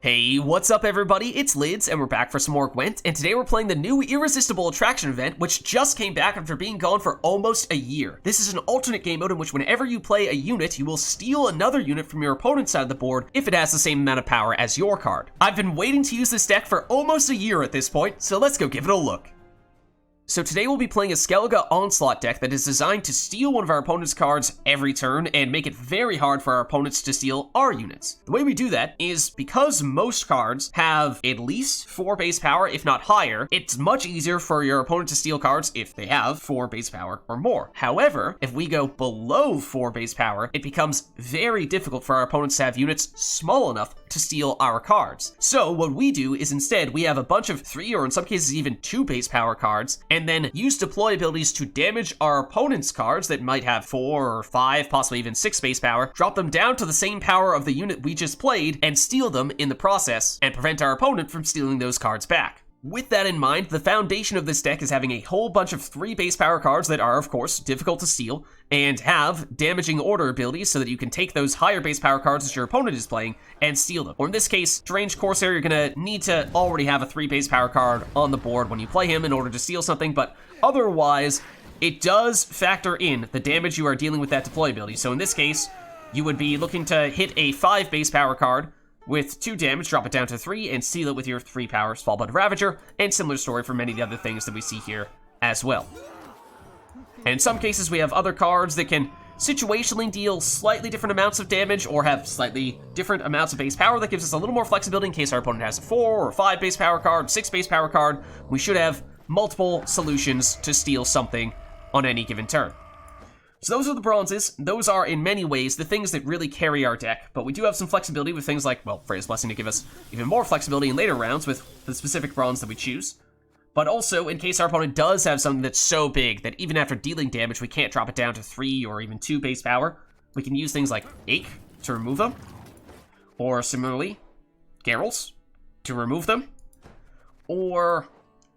Hey, what's up everybody? It's Lids, and we're back for some more Gwent, and today we're playing the new Irresistible attraction event, which just came back after being gone for almost a year. This is an alternate game mode in which whenever you play a unit, you will steal another unit from your opponent's side of the board if it has the same amount of power as your card. I've been waiting to use this deck for almost a year at this point, so let's go give it a look. So today we'll be playing a Skellige Onslaught deck that is designed to steal one of our opponent's cards every turn and make it very hard for our opponents to steal our units. The way we do that is because most cards have at least 4 base power, if not higher, it's much easier for your opponent to steal cards if they have 4 base power or more. However, if we go below 4 base power, it becomes very difficult for our opponents to have units small enough to steal our cards. So what we do is instead we have a bunch of 3 or in some cases even 2 base power cards, and then use deploy abilities to damage our opponent's cards that might have 4 or 5, possibly even 6 base power, drop them down to the same power of the unit we just played, and steal them in the process, and prevent our opponent from stealing those cards back. With that in mind, the foundation of this deck is having a whole bunch of 3 base power cards that are, of course, difficult to steal, and have damaging order abilities so that you can take those higher base power cards that your opponent is playing and steal them. Or in this case, Deranged Corsair, you're gonna need to already have a 3 base power card on the board when you play him in order to steal something, but otherwise, it does factor in the damage you are dealing with that deploy ability. So in this case, you would be looking to hit a 5 base power card with 2 damage, drop it down to 3, and seal it with your 3 power Svalblod Ravager, and similar story for many of the other things that we see here as well. And in some cases, we have other cards that can situationally deal slightly different amounts of damage or have slightly different amounts of base power. That gives us a little more flexibility in case our opponent has a 4 or 5 base power card, 6 base power card. We should have multiple solutions to steal something on any given turn. So those are the bronzes. Those are, in many ways, the things that really carry our deck, but we do have some flexibility with things like, well, Freya's Blessing to give us even more flexibility in later rounds with the specific bronze that we choose. But also, in case our opponent does have something that's so big that even after dealing damage, we can't drop it down to 3 or even 2 base power, we can use things like Eyck to remove them, or similarly, Geralt to remove them, or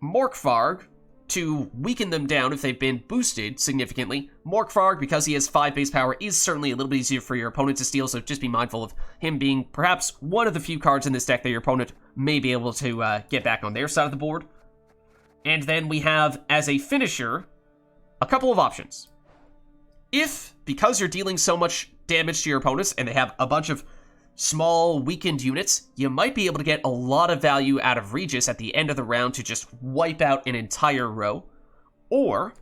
Morkvaarg to weaken them down if they've been boosted significantly. Morkvaarg, because he has 5 base power, is certainly a little bit easier for your opponent to steal, so just be mindful of him being perhaps one of the few cards in this deck that your opponent may be able to get back on their side of the board. And then we have, as a finisher, a couple of options. If, because you're dealing so much damage to your opponents, and they have a bunch of small, weakened units, you might be able to get a lot of value out of Regis at the end of the round to just wipe out an entire row. Or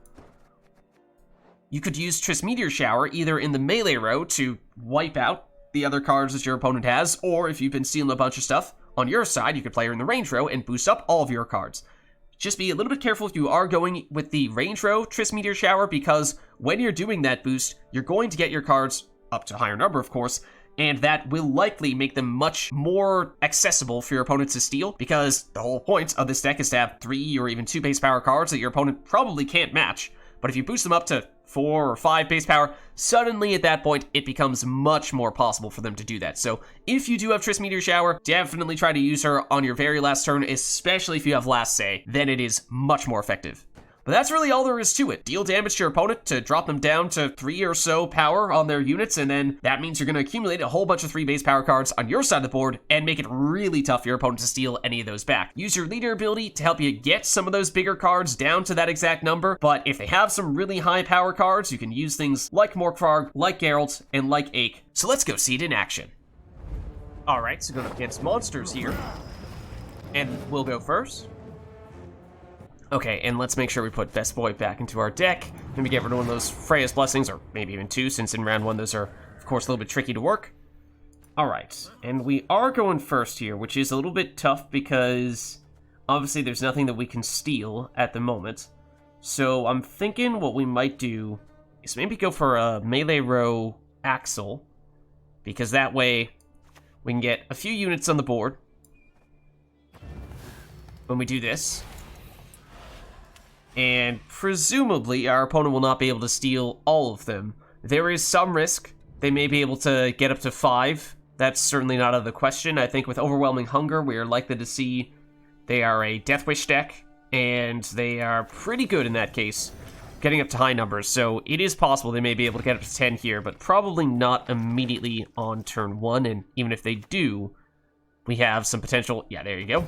you could use Triss Meteor Shower either in the melee row to wipe out the other cards that your opponent has, or if you've been stealing a bunch of stuff on your side, you could play her in the range row and boost up all of your cards. Just be a little bit careful if you are going with the range row Triss Meteor Shower, because when you're doing that boost, you're going to get your cards up to a higher number, of course, and that will likely make them much more accessible for your opponents to steal, because the whole point of this deck is to have 3 or even 2 base power cards that your opponent probably can't match. But if you boost them up to 4 or 5 base power, suddenly at that point, it becomes much more possible for them to do that. So if you do have Triss Meteor Shower, definitely try to use her on your very last turn, especially if you have Last Say. Then it is much more effective. But that's really all there is to it. Deal damage to your opponent to drop them down to 3 or so power on their units, and then that means you're going to accumulate a whole bunch of 3 base power cards on your side of the board and make it really tough for your opponent to steal any of those back. Use your leader ability to help you get some of those bigger cards down to that exact number, but if they have some really high power cards, you can use things like Morkvaarg, like Geralt, and like Eyck. So let's go see it in action. Alright, so going up against monsters here, and we'll go first. Okay, and let's make sure we put Best Boy back into our deck. Maybe get rid of one of those Freya's Blessings, or maybe even 2, since in round 1 those are, of course, a little bit tricky to work. Alright, and we are going first here, which is a little bit tough because obviously there's nothing that we can steal at the moment. So I'm thinking what we might do is maybe go for a melee row Axel, because that way we can get a few units on the board when we do this. And presumably our opponent will not be able to steal all of them. There is some risk they may be able to get up to 5. That's certainly not out of the question. I think with Overwhelming Hunger, we are likely to see they are a Deathwish deck, and they are pretty good in that case, getting up to high numbers. So it is possible they may be able to get up to 10 here, but probably not immediately on turn 1, and even if they do, we have some potential... Yeah, there you go.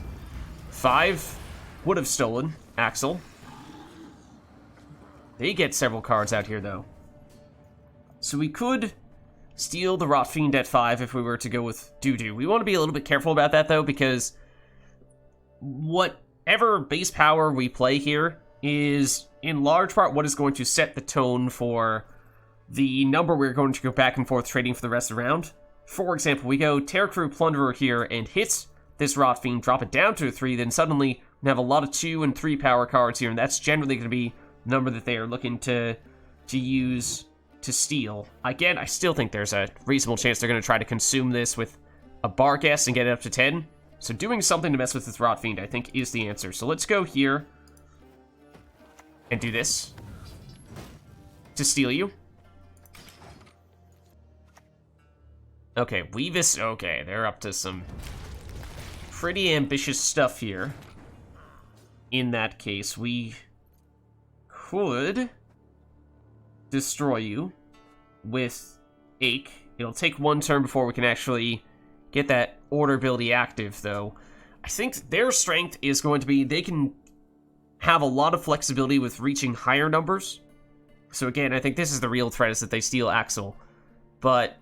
5 would have stolen Axel. They get several cards out here, though. So we could steal the Rot Fiend at 5 if we were to go with Dudu. We want to be a little bit careful about that, though, because whatever base power we play here is, in large part, what is going to set the tone for the number we're going to go back and forth trading for the rest of the round. For example, we go Terror Crew Plunderer here and hit this Rot Fiend, drop it down to a 3, then suddenly we have a lot of 2 and 3 power cards here, and that's generally going to be the number that they are looking to use to steal. Again, I still think there's a reasonable chance they're going to try to consume this with a Barghest and get it up to 10. So doing something to mess with this Rot Fiend, I think, is the answer. So let's go here and do this to steal you. Okay, Weavis, okay, they're up to some pretty ambitious stuff here. In that case, we could destroy you with Eyck. It'll take 1 turn before we can actually get that order ability active, though. I think their strength is going to be they can have a lot of flexibility with reaching higher numbers. So again, I think this is the real threat, is that they steal Axel. But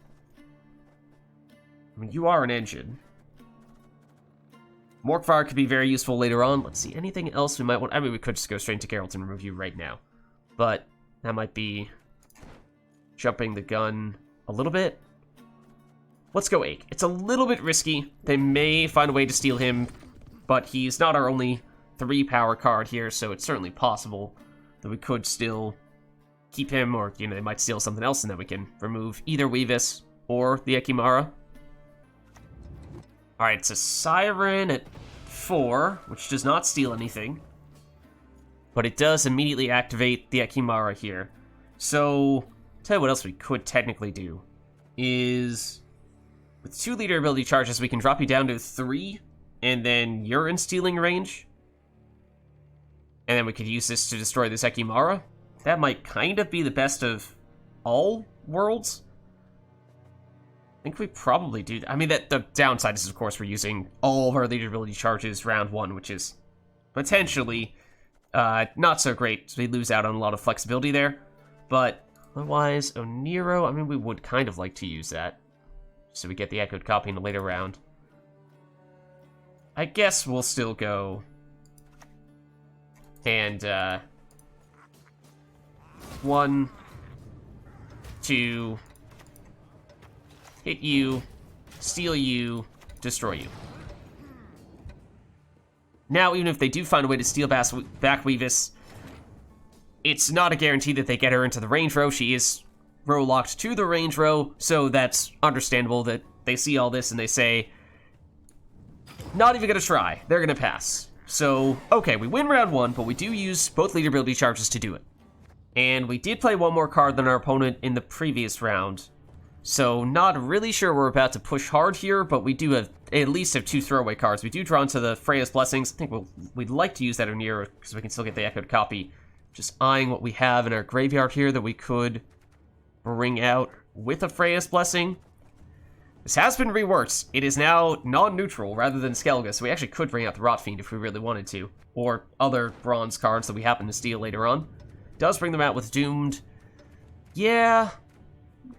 I mean, you are an engine. Morkvaarg could be very useful later on. Let's see, anything else we might want? I mean, we could just go straight to Geralt and remove you right now. But that might be jumping the gun a little bit. Let's go Eyck. It's a little bit risky. They may find a way to steal him, but he's not our only 3 power card here, so it's certainly possible that we could still keep him, or, you know, they might steal something else, and then we can remove either Weavis or the Ekimara. Alright, it's a Siren at 4, which does not steal anything. But it does immediately activate the Ekimara here. So, tell you what else we could technically do. Is, with 2 leader ability charges, we can drop you down to 3, and then you're in stealing range. And then we could use this to destroy this Ekimara. That might kind of be the best of all worlds. I think we probably do. I mean, the downside is, of course, we're using all of our leader ability charges round 1, which is potentially not so great. So we lose out on a lot of flexibility there. But otherwise, Oneiro, I mean, we would kind of like to use that, so we get the echoed copy in a later round. I guess we'll still go and 1, 2, hit you, steal you, destroy you. Now, even if they do find a way to steal back Weavis, it's not a guarantee that they get her into the range row. She is row locked to the range row, so that's understandable that they see all this and they say, not even gonna try, they're gonna pass. So, okay, we win round 1, but we do use both leader ability charges to do it. And we did play 1 more card than our opponent in the previous round, so not really sure we're about to push hard here, but we do have at least have 2 throwaway cards. We do draw into the Freya's Blessings. I think we'd like to use that Oneiromancy because we can still get the echoed copy. Just eyeing what we have in our graveyard here that we could bring out with a Freya's Blessing. This has been reworked. It is now non-neutral rather than Skellige, so we actually could bring out the Rot Fiend if we really wanted to, or other bronze cards that we happen to steal later on. Does bring them out with Doomed. Yeah.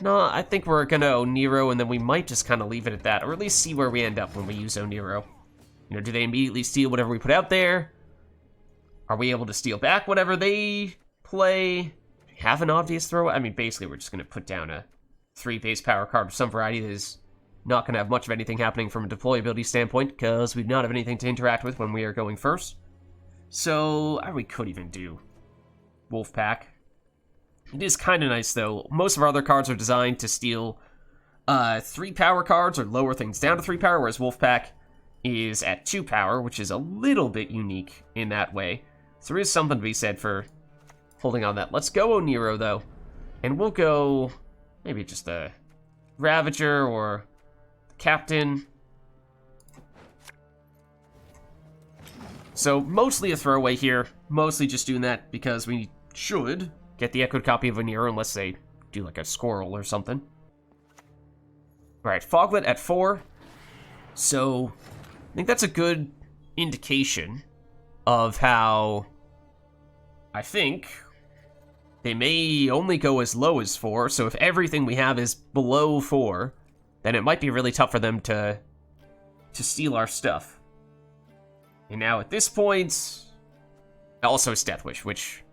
No, I think we're gonna Oneiromancy, and then we might just kind of leave it at that, or at least see where we end up when we use Oneiromancy. You know, do they immediately steal whatever we put out there? Are we able to steal back whatever they play? Have an obvious throw? I mean, basically, we're just gonna put down a 3 base power card of some variety that is not gonna have much of anything happening from a deployability standpoint, because we do not have anything to interact with when we are going first. So, we could even do Wolfpack. It is kind of nice, though. Most of our other cards are designed to steal 3 power cards or lower things down to 3 power, whereas Wolfpack is at 2 power, which is a little bit unique in that way. So there is something to be said for holding on that. Let's go Oneiromancy, though. And we'll go maybe just the Ravager or the Captain. So mostly a throwaway here. Mostly just doing that because we should get the echoed copy of Veneer unless they do like a squirrel or something. Alright, Foglet at 4. So I think that's a good indication of how I think they may only go as low as 4, so if everything we have is below 4, then it might be really tough for them to steal our stuff. And now at this point, also it's Deathwish, which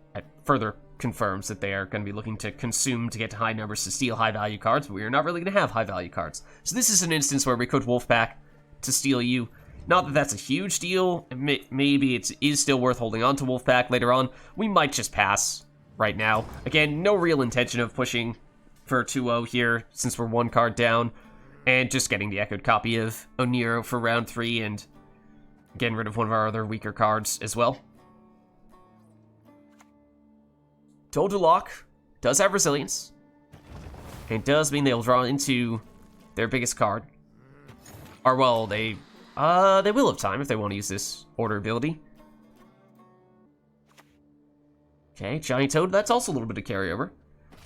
further confirms that they are going to be looking to consume to get to high numbers to steal high-value cards, but we are not really going to have high-value cards. So this is an instance where we could Wolfpack to steal you. Not that that's a huge deal. Maybe it is still worth holding on to Wolfpack later on. We might just pass right now. Again, no real intention of pushing for a 2-0 here, since we're 1 card down, and just getting the echoed copy of Oneiro for round 3, and getting rid of one of our other weaker cards as well. Doldulok does have resilience, and does mean they'll draw into their biggest card. Or, well, they will have time if they want to use this order ability. Okay, Giant Toad, that's also a little bit of carryover.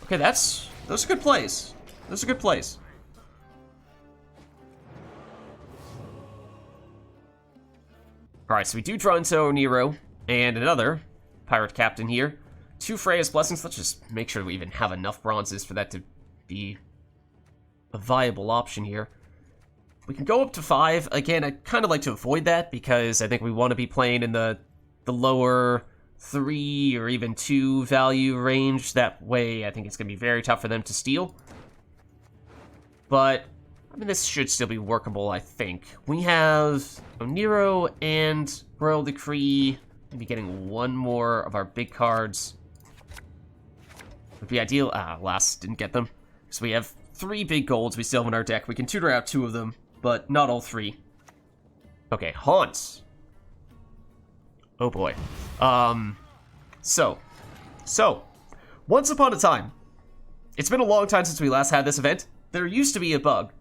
Okay, those are good plays. Those are good plays. Alright, so we do draw into Oneiro, and another pirate captain here. 2 Freya's Blessings. Let's just make sure we even have enough bronzes for that to be a viable option here. We can go up to 5. Again, I'd kind of like to avoid that because I think we want to be playing in the lower 3 or even 2 value range. That way, I think it's going to be very tough for them to steal. But, I mean, this should still be workable, I think. We have Oneiro and Royal Decree. Maybe getting 1 more of our big cards would be ideal. Last didn't get them. So we have 3 big golds we still have in our deck. We can tutor out 2 of them, but not all 3. Okay, Haunts. Oh boy. So, once upon a time, it's been a long time since we last had this event. There used to be a bug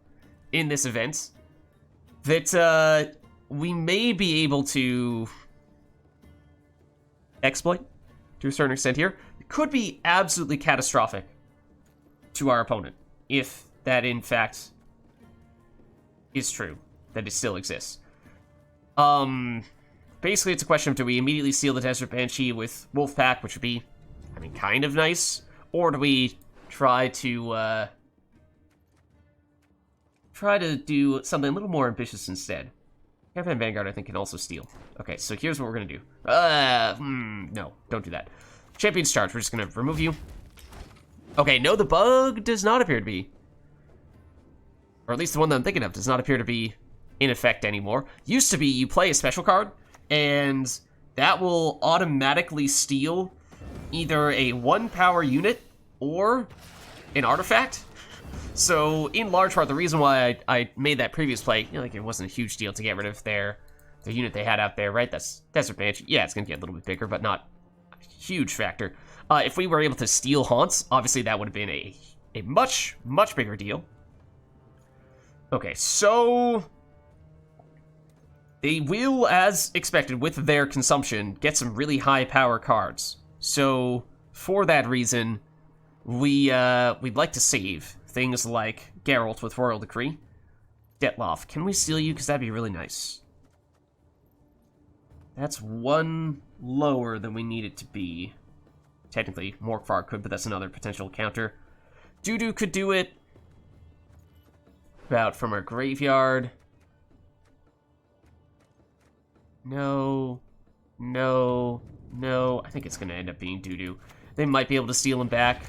in this event that we may be able to exploit to a certain extent here. It could be absolutely catastrophic to our opponent if that in fact is true, that it still exists. Basically it's a question of, do we immediately seal the Desert Banshee with Wolfpack, which would be, I mean, kind of nice, or do we try to do something a little more ambitious instead? Caravan Vanguard, I think, can also steal. Okay, so here's what we're gonna do. No, don't do that. Champion's Charge, we're just gonna remove you. Okay, no, the bug does not appear to be, or at least the one that I'm thinking of, does not appear to be in effect anymore. Used to be, you play a special card, and that will automatically steal either a 1-power unit or an artifact. So, in large part, the reason why I made that previous play, you know, like, it wasn't a huge deal to get rid of the unit they had out there, right? That's Desert Banshee. Yeah, it's going to get a little bit bigger, but not a huge factor. If we were able to steal Haunts, obviously that would have been a much, much bigger deal. Okay, so they will, as expected, with their consumption, get some really high power cards. So, for that reason, we'd like to save things like Geralt with Royal Decree. Detloff, can we steal you? Because that'd be really nice. That's 1 lower than we need it to be. Technically, Morkvaarg could, but that's another potential counter. Dudu could do it. About from our graveyard. No. I think it's going to end up being Dudu. They might be able to steal him back.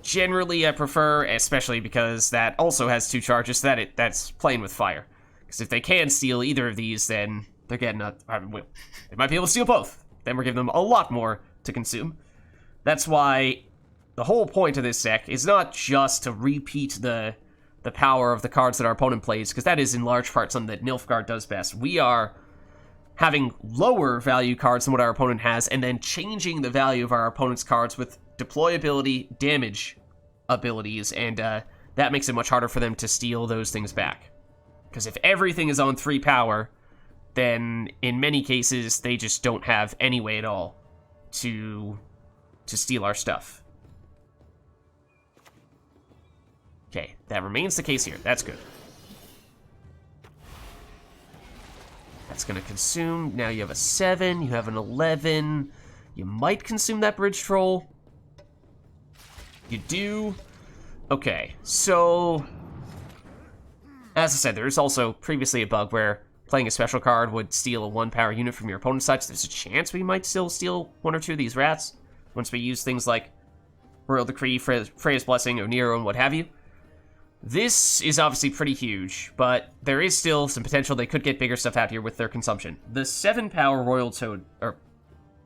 Generally, I prefer, especially because that also has 2 charges, that's playing with fire. Because if they can steal either of these, then they're getting they might be able to steal both. Then we're giving them a lot more to consume. That's why the whole point of this deck is not just to repeat the power of the cards that our opponent plays, because that is in large part something that Nilfgaard does best. We are having lower value cards than what our opponent has, and then changing the value of our opponent's cards with deployability, damage abilities, and that makes it much harder for them to steal those things back. Because if everything is on 3 power, then in many cases they just don't have any way at all to steal our stuff. Okay, that remains the case here. That's good. That's gonna consume. Now you have a 7, you have an 11. You might consume that bridge troll. You do. Okay, so... As I said, there's also previously a bug where playing a special card would steal a 1-power unit from your opponent's side, so there's a chance we might still steal 1 or 2 of these rats once we use things like Royal Decree, Freya's Blessing, Oneiromancy, and what have you. This is obviously pretty huge, but there is still some potential they could get bigger stuff out here with their consumption. The 7-power Royal Toad, or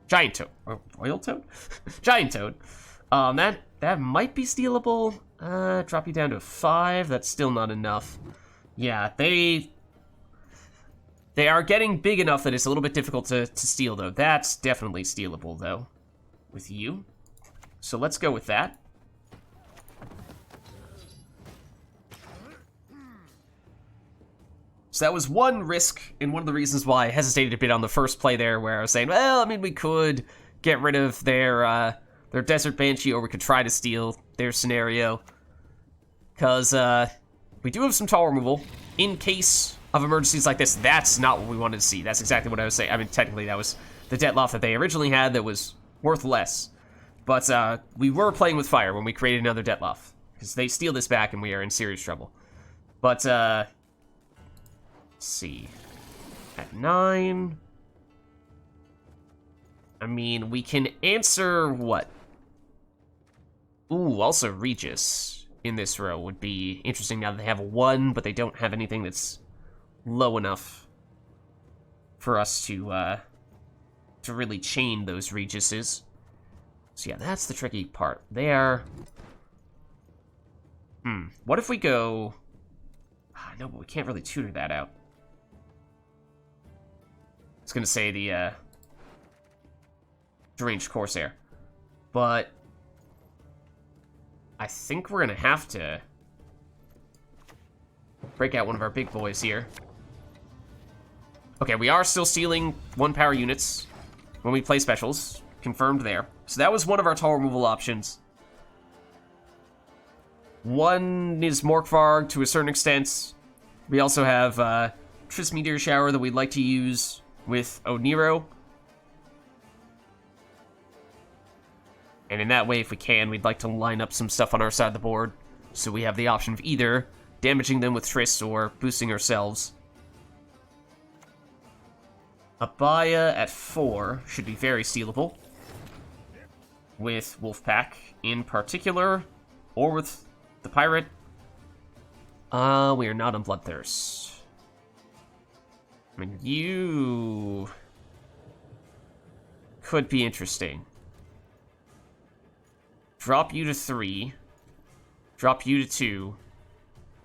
Giant Toad, or Royal Toad? Giant Toad. That might be stealable. Drop you down to 5, that's still not enough. Yeah, they are getting big enough that it's a little bit difficult to steal, though. That's definitely stealable, though, with you. So let's go with that. So that was one risk, and one of the reasons why I hesitated a bit on the first play there, where I was saying, well, I mean, we could get rid of their Desert Banshee, or we could try to steal their scenario. Because we do have some tall removal. In case of emergencies like this, that's not what we wanted to see. That's exactly what I was saying. I mean, technically, that was the Dettloff that they originally had that was worth less. But we were playing with fire when we created another Dettloff. Because they steal this back, and we are in serious trouble. But, let's see. At 9... I mean, we can answer what? Ooh, also Regis in this row would be interesting now that they have a 1, but they don't have anything that's low enough for us to really chain those Regises. So yeah, that's the tricky part. There. What if we go... no, but we can't really tutor that out. I was gonna say the, Deranged Corsair. But... I think we're gonna have to break out one of our big boys here. Okay, we are still stealing 1-power units when we play specials. Confirmed there. So that was one of our tall removal options. One is Morkvaarg to a certain extent. We also have Triss Meteor Shower that we'd like to use with Oneiromancy. And in that way, if we can, we'd like to line up some stuff on our side of the board, so we have the option of either damaging them with Triss or boosting ourselves. Abaya at 4 should be very stealable, with Wolfpack in particular, or with the Pirate. We are not on Bloodthirst. I mean, you could be interesting. Drop you to 3, drop you to 2,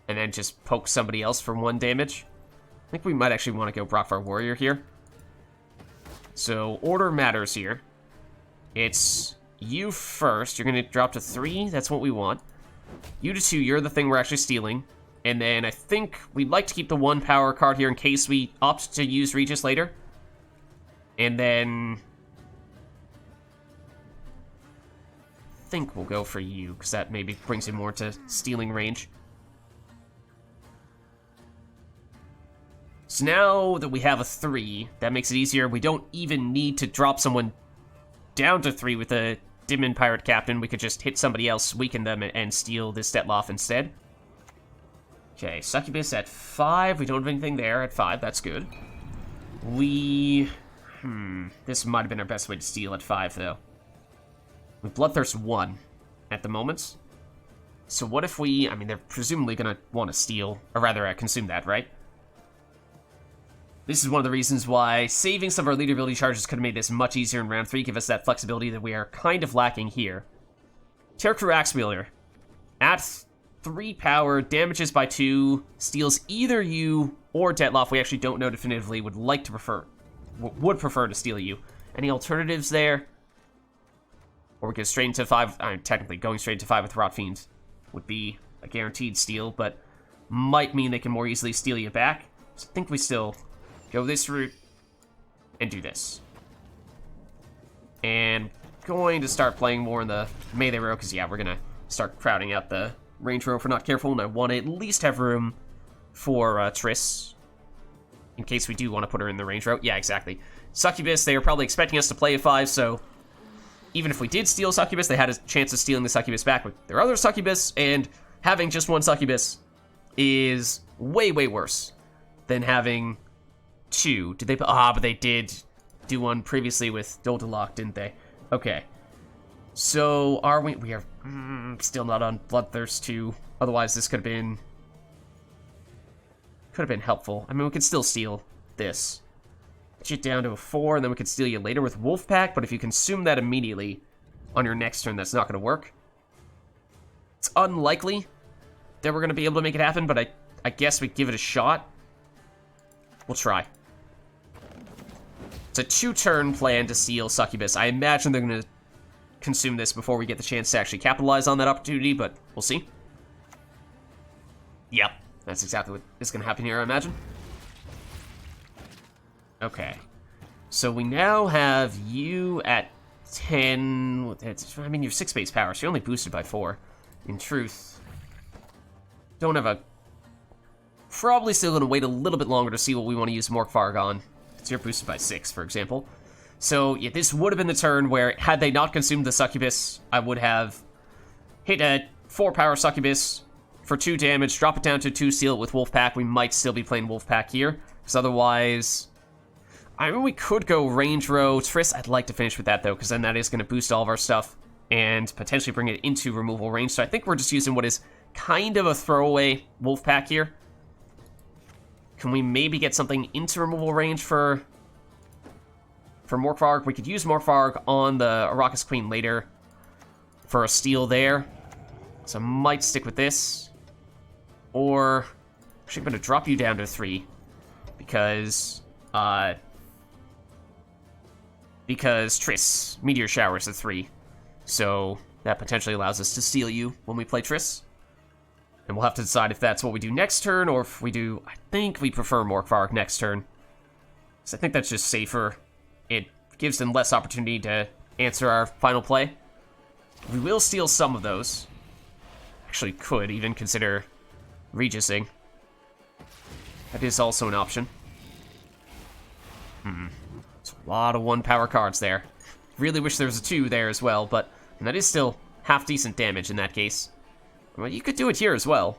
and then just poke somebody else for 1 damage. I think we might actually want to go Brokvar Warrior here. So, order matters here. It's you first, you're going to drop to 3, that's what we want. You to 2, you're the thing we're actually stealing. And then I think we'd like to keep the 1-power card here in case we opt to use Regis later. And then... I think we'll go for you, because that maybe brings him more to stealing range. So now that we have a 3, that makes it easier. We don't even need to drop someone down to 3 with a Dimun Pirate Captain. We could just hit somebody else, weaken them, and steal this Dettloff instead. Okay, Succubus at 5. We don't have anything there at 5. That's good. We... This might have been our best way to steal at 5, though. With Bloodthirst 1 at the moment. So what if we... I mean, they're presumably going to want to steal, or rather, consume that, right? This is one of the reasons why saving some of our leader ability charges could have made this much easier in round 3, give us that flexibility that we are kind of lacking here. Terror Crew Axe-Wielder. At 3 power, damages by 2, steals either you or Dettloff. We actually don't know definitively, would prefer to steal you. Any alternatives there? Or we go straight into 5. Technically, going straight to 5 with Rot Fiend would be a guaranteed steal, but might mean they can more easily steal you back. So I think we still go this route and do this. And going to start playing more in the melee row, because yeah, we're going to start crowding out the range row if we're not careful, and I want to at least have room for Triss. in case we do want to put her in the range row. Yeah, exactly. Succubus, they were probably expecting us to play a 5, so even if we did steal Succubus, they had a chance of stealing the Succubus back with their other Succubus, and having just one Succubus is way, way worse than having 2. Did they? But they did do one previously with Dodalok, didn't they? Okay. So, are we? We are still not on Bloodthirst 2. Otherwise, this could have been helpful. I mean, we could still steal this. Get you down to a 4, and then we could steal you later with Wolfpack, but if you consume that immediately on your next turn, that's not going to work. It's unlikely that we're going to be able to make it happen, but I guess we give it a shot. We'll try. It's a 2-turn plan to steal Succubus. I imagine they're going to consume this before we get the chance to actually capitalize on that opportunity, but we'll see. Yep, that's exactly what is going to happen here, I imagine. Okay. So we now have you at 10. I mean, you're 6 base power, so you're only boosted by 4. In truth, don't have a... Probably still going to wait a little bit longer to see what we want to use Morkvaarg on. So you're boosted by 6, for example. So, yeah, this would have been the turn where, had they not consumed the Succubus, I would have hit a 4-power Succubus for 2 damage, drop it down to 2, seal it with Wolfpack. We might still be playing Wolfpack here, because otherwise... I mean, we could go range row. Triss, I'd like to finish with that, though, because then that is going to boost all of our stuff and potentially bring it into removal range. So I think we're just using what is kind of a throwaway Wolfpack here. Can we maybe get something into removal range for Morkvaarg? We could use Morkvaarg on the Arrakis Queen later for a steal there. So I might stick with this. Or, actually, I'm going to drop you down to 3 because Triss, Meteor Shower is a 3. So that potentially allows us to steal you when we play Triss. And we'll have to decide if that's what we do next turn, or if we do... I think we prefer Morkvaarg next turn. So I think that's just safer. It gives them less opportunity to answer our final play. We will steal some of those. Actually, could even consider Regising. That is also an option. It's a lot of 1-power cards there. Really wish there was a 2 there as well, but that is still half-decent damage in that case. Well, you could do it here as well.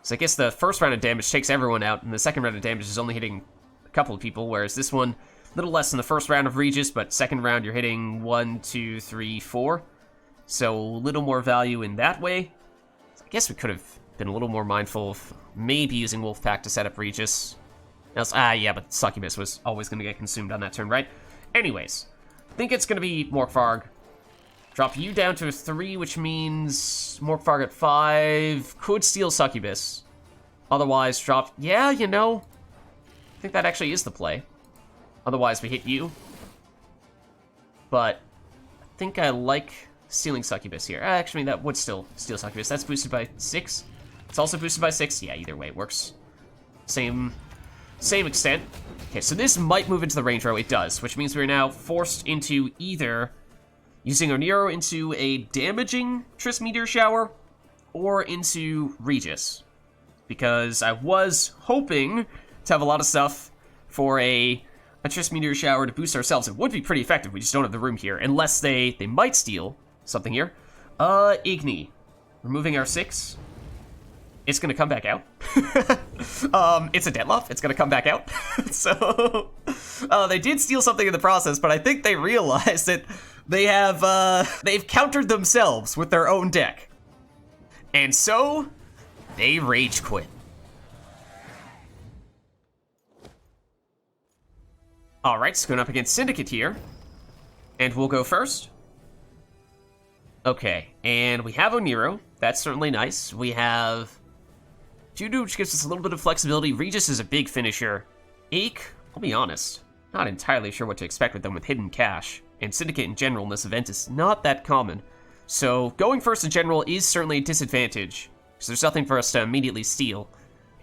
So I guess the first round of damage takes everyone out, and the second round of damage is only hitting a couple of people, whereas this one, a little less than the first round of Regis, but second round you're hitting 1, 2, 3, 4. So a little more value in that way. So I guess we could have been a little more mindful of maybe using Wolfpack to set up Regis. Yeah, but Succubus was always going to get consumed on that turn, right? Anyways, I think it's going to be Morkvaarg. Drop you down to a 3, which means Morkvaarg at 5. Could steal Succubus. Otherwise, drop... Yeah, you know, I think that actually is the play. Otherwise, we hit you. But I think I like stealing Succubus here. Actually, that would still steal Succubus. That's boosted by 6. It's also boosted by 6. Yeah, either way, it works. Same extent. Okay, so this might move into the range row. It does, which means we're now forced into either using Oneiro into a damaging Triss Meteor Shower or into Regis. Because I was hoping to have a lot of stuff for a Triss Meteor Shower to boost ourselves. It would be pretty effective. We just don't have the room here. Unless they might steal something here. Igni. Removing our 6. It's going to come back out. It's a Detloff. It's going to come back out. So, they did steal something in the process, but I think they realized that they've countered themselves with their own deck. And so, they rage quit. Alright, so going up against Syndicate here. And we'll go first. Okay, and we have Oneiro. That's certainly nice. We have Dudu, which gives us a little bit of flexibility. Regis is a big finisher. Eyck, I'll be honest, not entirely sure what to expect with them with Hidden Cash. And Syndicate in general in this event is not that common. So going first in general is certainly a disadvantage, because there's nothing for us to immediately steal.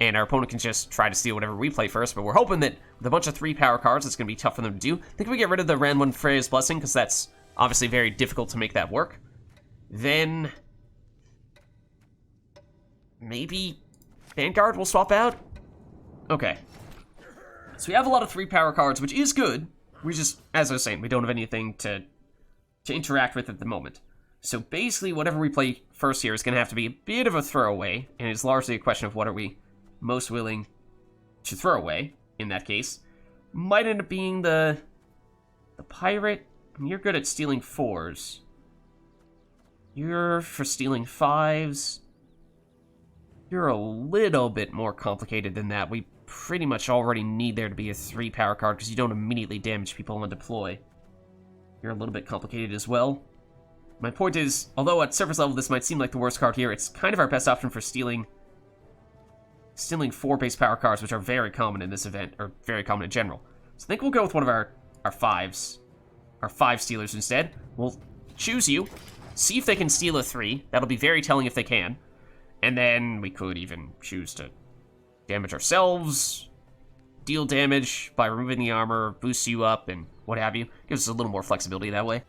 And our opponent can just try to steal whatever we play first, but we're hoping that with a bunch of 3-power cards, it's going to be tough for them to do. I think we get rid of the Ran 1 Freya's Blessing, because that's obviously very difficult to make that work. Then maybe Vanguard will swap out? Okay. So we have a lot of 3 power cards, which is good. We just, as I was saying, we don't have anything to interact with at the moment. So basically, whatever we play first here is going to have to be a bit of a throwaway, and it's largely a question of what are we most willing to throw away, in that case. Might end up being the pirate. I mean, you're good at stealing 4s. You're for stealing 5s. You're a little bit more complicated than that. We pretty much already need there to be a 3 power card because you don't immediately damage people on deploy. You're a little bit complicated as well. My point is, although at surface level this might seem like the worst card here, it's kind of our best option for stealing 4 base power cards, which are very common in this event, or very common in general. So I think we'll go with one of our 5s. Our 5 stealers instead. We'll choose you, see if they can steal a 3. That'll be very telling if they can. And then we could even choose to damage ourselves, deal damage by removing the armor, boost you up, and what have you. Gives us a little more flexibility that way.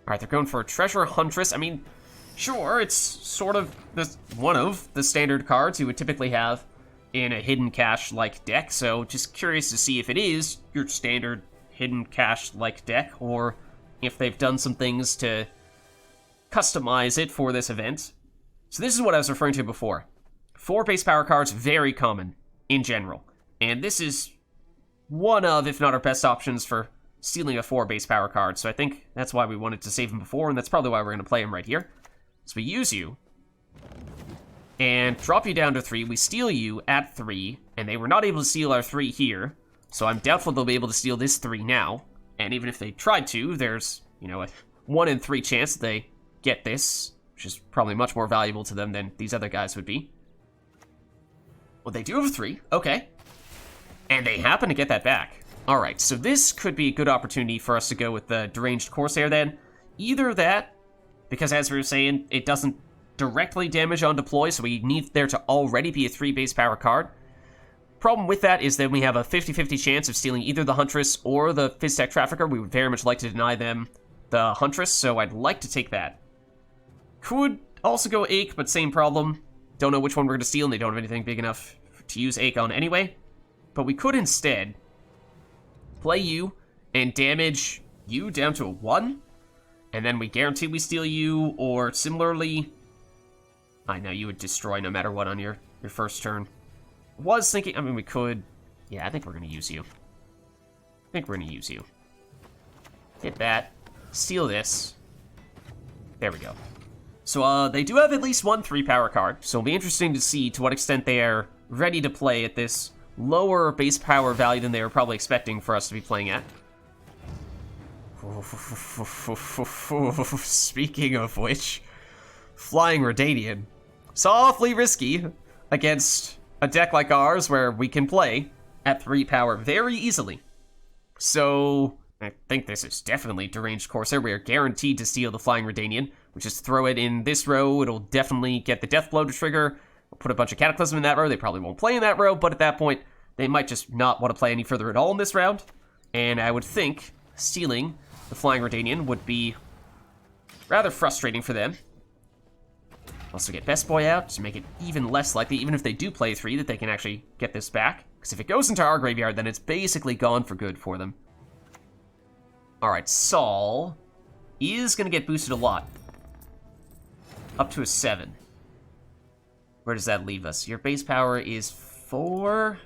Alright, they're going for a Treasure Huntress. I mean, sure, it's sort of one of the standard cards you would typically have in a hidden cache-like deck, so just curious to see if it is your standard hidden cache-like deck, or if they've done some things to customize it for this event. So this is what I was referring to before. 4 base power cards, very common in general. And this is one of, if not our best options for stealing a 4 base power card. So I think that's why we wanted to save him before, and that's probably why we're going to play him right here. So we use you, and drop you down to 3. We steal you at 3, and they were not able to steal our 3 here. So I'm doubtful they'll be able to steal this 3 now. And even if they tried to, there's, a 1 in 3 chance that they get this, which is probably much more valuable to them than these other guys would be. Well, they do have a 3. Okay. And they happen to get that back. Alright, so this could be a good opportunity for us to go with the Deranged Corsair then. Either that, because as we were saying, it doesn't directly damage on deploy, so we need there to already be a 3 base power card. Problem with that is that we have a 50-50 chance of stealing either the Huntress or the Fizztech Trafficker. We would very much like to deny them the Huntress, so I'd like to take that. Could also go Eyck, but same problem. Don't know which one we're going to steal, and they don't have anything big enough to use Eyck on anyway. But we could instead play you and damage you down to a 1, and then we guarantee we steal you, or similarly, I know you would destroy no matter what on your first turn. Was thinking, I mean, we could, yeah, I think we're going to use you. Hit that, steal this, there we go. So, they do have at least 1 3 power card, so it'll be interesting to see to what extent they are ready to play at this lower base power value than they were probably expecting for us to be playing at. Speaking of which, Flying Redanian. It's awfully risky against a deck like ours where we can play at 3 power very easily. So, I think this is definitely Deranged Corsair. We are guaranteed to steal the Flying Redanian. We just throw it in this row, it'll definitely get the Death Blow to trigger. We'll put a bunch of Cataclysm in that row. They probably won't play in that row, but at that point, they might just not want to play any further at all in this round. And I would think stealing the Flying Redanian would be rather frustrating for them. Also get Best Boy out to make it even less likely, even if they do play 3, that they can actually get this back. Because if it goes into our graveyard, then it's basically gone for good for them. Alright, Saul is going to get boosted a lot. Up to a 7. Where does that leave us? Your base power is 4.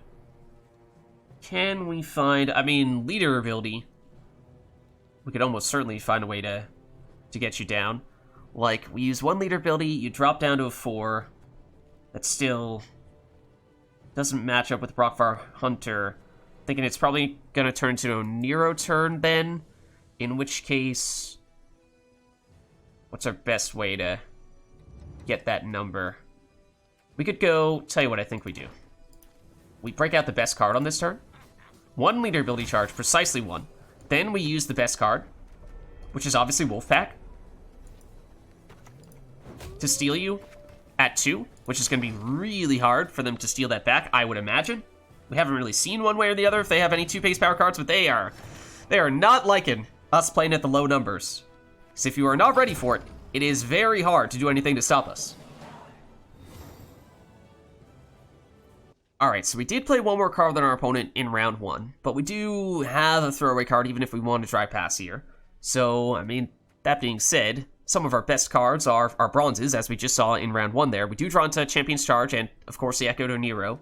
Can we find... I mean, leader ability. We could almost certainly find a way to get you down. Like, we use 1 leader ability, you drop down to a 4. That still doesn't match up with Brokvar Hunter. Thinking it's probably going to turn to a Oneiromancy turn then. In which case... what's our best way to get that number? We could go... tell you what I think we do. We break out the best card on this turn. 1 leader ability charge, precisely 1. Then we use the best card, which is obviously Wolfpack, to steal you at 2, which is going to be really hard for them to steal that back, I would imagine. We haven't really seen one way or the other if they have any 2 base power cards, but they are not liking us playing at the low numbers. Because if you are not ready for it, it is very hard to do anything to stop us. Alright, so we did play one more card than our opponent in round 1, but we do have a throwaway card even if we want to drive past here. So, I mean, that being said, some of our best cards are our bronzes, as we just saw in round 1 there. We do draw into Champion's Charge and, of course, the Echo to Nero.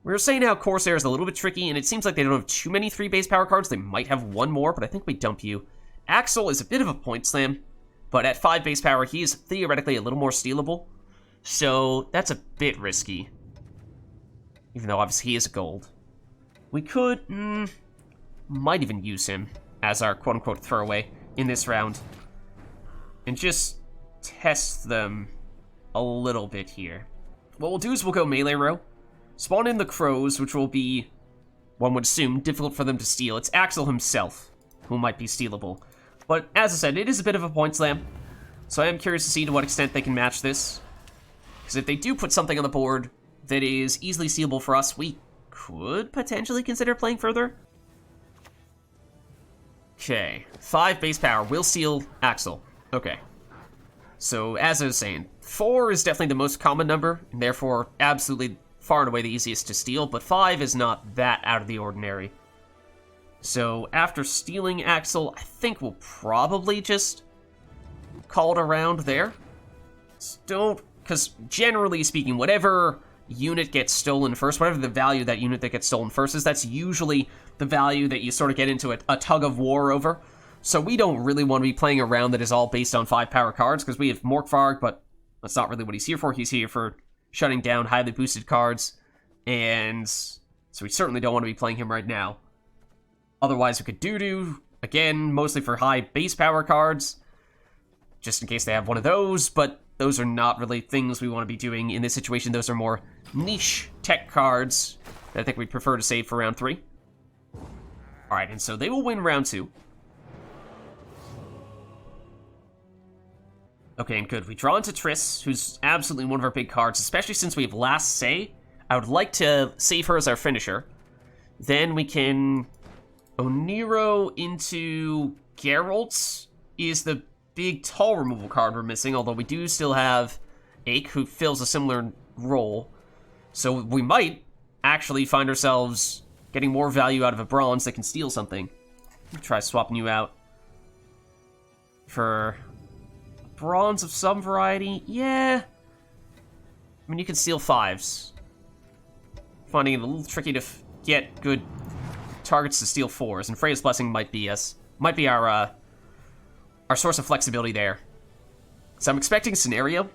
We were saying how Corsair is a little bit tricky, and it seems like they don't have too many 3 base power cards. They might have one more, but I think we dump you. Axel is a bit of a point slam, but at 5 base power, he is theoretically a little more stealable. So, that's a bit risky. Even though, obviously, he is a gold. We could, might even use him as our quote-unquote throwaway in this round. And just test them a little bit here. What we'll do is we'll go melee row. Spawn in the crows, which will be, one would assume, difficult for them to steal. It's Axel himself who might be stealable. But, as I said, it is a bit of a point slam. So I am curious to see to what extent they can match this. Because if they do put something on the board that is easily stealable for us, we could potentially consider playing further. Okay, 5 base power will steal Axel. Okay. So, as I was saying, 4 is definitely the most common number, and therefore absolutely far and away the easiest to steal, but 5 is not that out of the ordinary. So, after stealing Axel, I think we'll probably just call it a round there. Because generally speaking, whatever unit gets stolen first, whatever the value of that unit that gets stolen first is, that's usually the value that you sort of get into a tug of war over. So we don't really want to be playing a round that is all based on 5 power cards, because we have Morkvaarg, but that's not really what he's here for. He's here for shutting down highly boosted cards, and so we certainly don't want to be playing him right now. Otherwise, we could Dudu, again, mostly for high base power cards, just in case they have one of those, but those are not really things we want to be doing in this situation. Those are more niche tech cards that I think we'd prefer to save for round 3. Alright, and so they will win round 2. Okay, and good. We draw into Triss, who's absolutely one of our big cards, especially since we have Last Say. I would like to save her as our finisher. Then we can Oneiro into Geralt is the big tall removal card we're missing, although we do still have Eyck, who fills a similar role. So we might actually find ourselves getting more value out of a bronze that can steal something. Try swapping you out for bronze of some variety. Yeah. I mean, you can steal 5s. Finding it a little tricky to get good targets to steal 4s, and Freya's Blessing might be our source of flexibility there. So I'm expecting Scenario.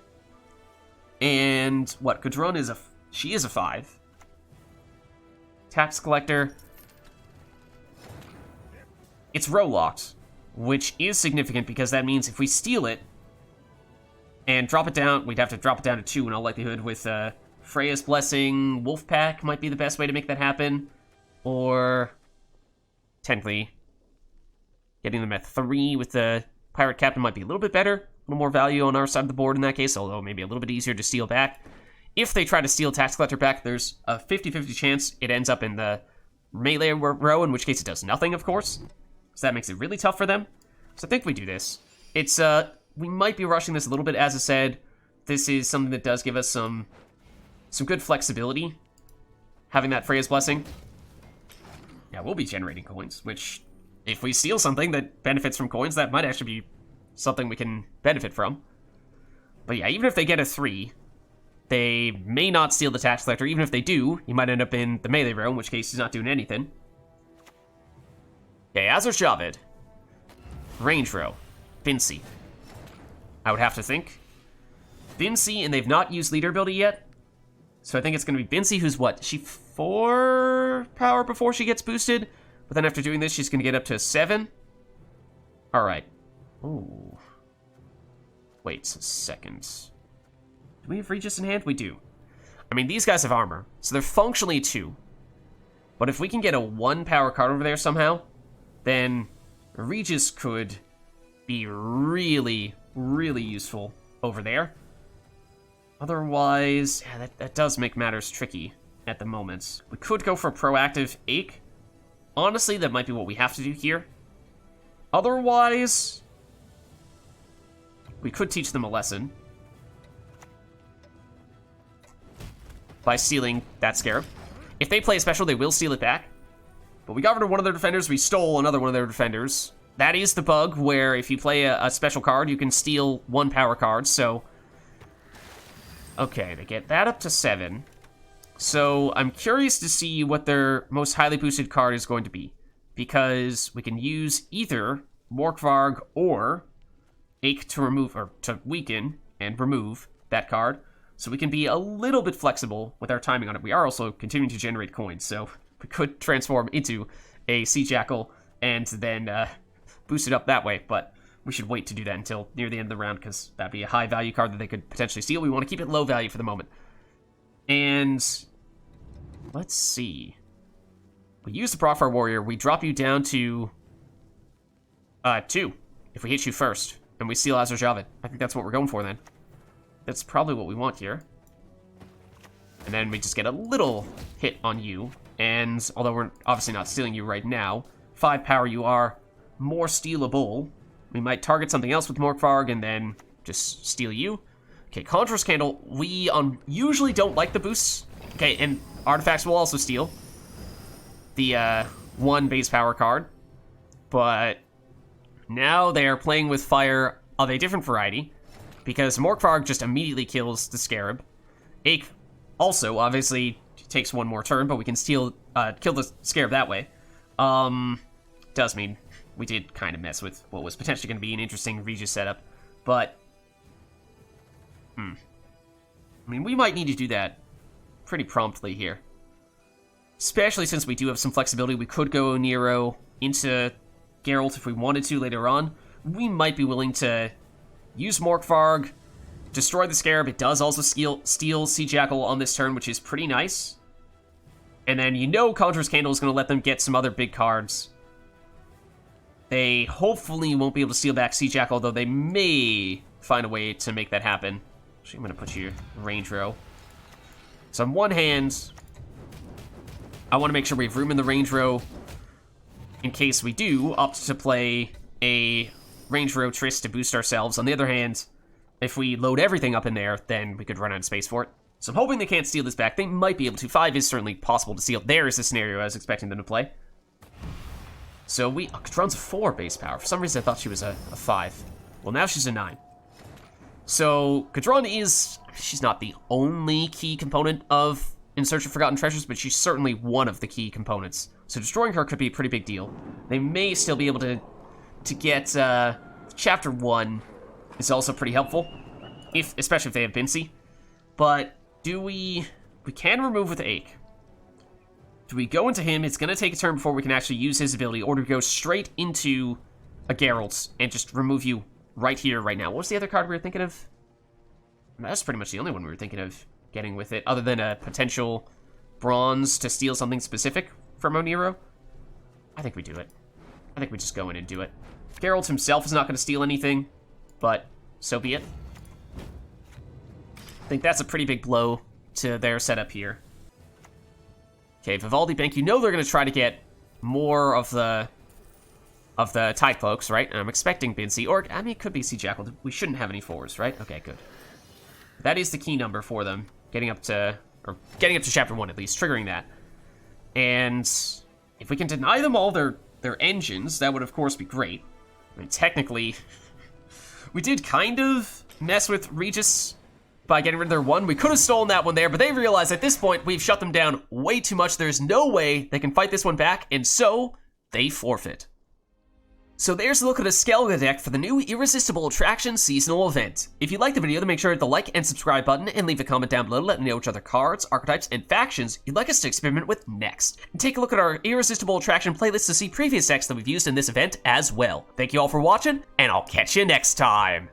And what? Gudrun she is a 5. Tax Collector. It's row locked, which is significant because that means if we steal it and drop it down, we'd have to drop it down to 2 in all likelihood with Freya's Blessing. Wolfpack might be the best way to make that happen. Or technically getting them at 3 with the Pirate Captain might be a little bit better. A little more value on our side of the board in that case, although maybe a little bit easier to steal back. If they try to steal Tax Collector back, there's a 50-50 chance it ends up in the melee row, in which case it does nothing, of course. So that makes it really tough for them. So I think we do this. It's, we might be rushing this a little bit. As I said, this is something that does give us some good flexibility. Having that Freya's Blessing. Yeah, we'll be generating coins, which, if we steal something that benefits from coins, that might actually be something we can benefit from. But yeah, even if they get a 3, they may not steal the Tax Collector. Even if they do, he might end up in the melee row, in which case he's not doing anything. Okay, Azur Javid. Range row. Vinci. I would have to think. Vinci, and they've not used leader ability yet. So I think it's going to be Vinci, who's what? Is she 4 power before she gets boosted? But then after doing this, she's going to get up to 7. Alright. Ooh. Wait a second. Do we have Regis in hand? We do. I mean, these guys have armor, so they're functionally 2. But if we can get a 1 power card over there somehow, then Regis could be really, really useful over there. Otherwise, yeah, that does make matters tricky at the moment. We could go for proactive Eyck. Honestly, that might be what we have to do here. Otherwise, we could teach them a lesson. by stealing that Scarab. If they play a special, they will steal it back. But we got rid of one of their defenders, we stole another one of their defenders. That is the bug where if you play a special card, you can steal one power card, so... Okay, they get that up to 7. So I'm curious to see what their most highly boosted card is going to be. Because we can use either Morkvaarg or Eyck to remove, or to weaken and remove that card. So we can be a little bit flexible with our timing on it. We are also continuing to generate coins, so we could transform into a Sea Jackal and then boost it up that way, but we should wait to do that until near the end of the round, because that'd be a high value card that they could potentially steal. We want to keep it low value for the moment. And let's see. We use the Brokvar Warrior, we drop you down to 2 if we hit you first, and we steal Azrajavid. I think that's what we're going for then. That's probably what we want here. And then we just get a little hit on you, and although we're obviously not stealing you right now, 5 power, you are more stealable. We might target something else with Morkvaarg and then just steal you. Okay, Conjurer's Candle, we usually don't like the boosts. Okay, and artifacts will also steal the 1 base power card, but now they are playing with fire of a different variety, because Morkvaarg just immediately kills the Scarab. Eyck also, obviously, takes 1 more turn, but we can kill the Scarab that way. Does mean we did kind of mess with what was potentially going to be an interesting Regis setup, but... I mean, we might need to do that pretty promptly here. Especially since we do have some flexibility. We could go Oneiromancy into Geralt if we wanted to later on. We might be willing to use Morkvaarg, destroy the Scarab. It does also steal Sea Jackal on this turn, which is pretty nice. And then you know Conjurer's Candle is going to let them get some other big cards. They hopefully won't be able to steal back Sea Jackal, though they may find a way to make that happen. Actually, I'm going to put you range row. So on one hand, I want to make sure we have room in the range row in case we do opt to play a range row Triss to boost ourselves. On the other hand, if we load everything up in there, then we could run out of space for it. So I'm hoping they can't steal this back. They might be able to. 5 is certainly possible to steal. There is the scenario I was expecting them to play. So we... Oh, Kadron's a 4 base power. For some reason I thought she was a 5. Well, now she's a 9. So Kadron is... She's not the only key component of In Search of Forgotten Treasures, but she's certainly one of the key components. So destroying her could be a pretty big deal. They may still be able to get... Chapter 1 is also pretty helpful, especially if they have Bincy. But do we... We can remove with Eyck. Do we go into him? It's going to take a turn before we can actually use his ability, or do we go straight into a Geralt and just remove you right here, right now? What was the other card we were thinking of? That's pretty much the only one we were thinking of getting with it, other than a potential bronze to steal something specific from Oneiromancy. I think we do it. I think we just go in and do it. Geralt himself is not going to steal anything, but so be it. I think that's a pretty big blow to their setup here. Okay, Vivaldi Bank, you know they're going to try to get more of the Tide Cloaks, right? And I'm expecting Bincy, or, I mean, it could be Sea Jackal. We shouldn't have any 4s, right? Okay, good. That is the key number for them, getting up to Chapter 1 at least, triggering that. And if we can deny them all their engines, that would of course be great. I mean, technically, we did kind of mess with Regis by getting rid of their 1. We could have stolen that one there, but they realize at this point we've shut them down way too much. There's no way they can fight this one back, and so they forfeit. So there's a look at a Skellige deck for the new Irresistible Attraction seasonal event. If you liked the video, then make sure to hit the like and subscribe button and leave a comment down below to let me know which other cards, archetypes, and factions you'd like us to experiment with next. And take a look at our Irresistible Attraction playlist to see previous decks that we've used in this event as well. Thank you all for watching, and I'll catch you next time.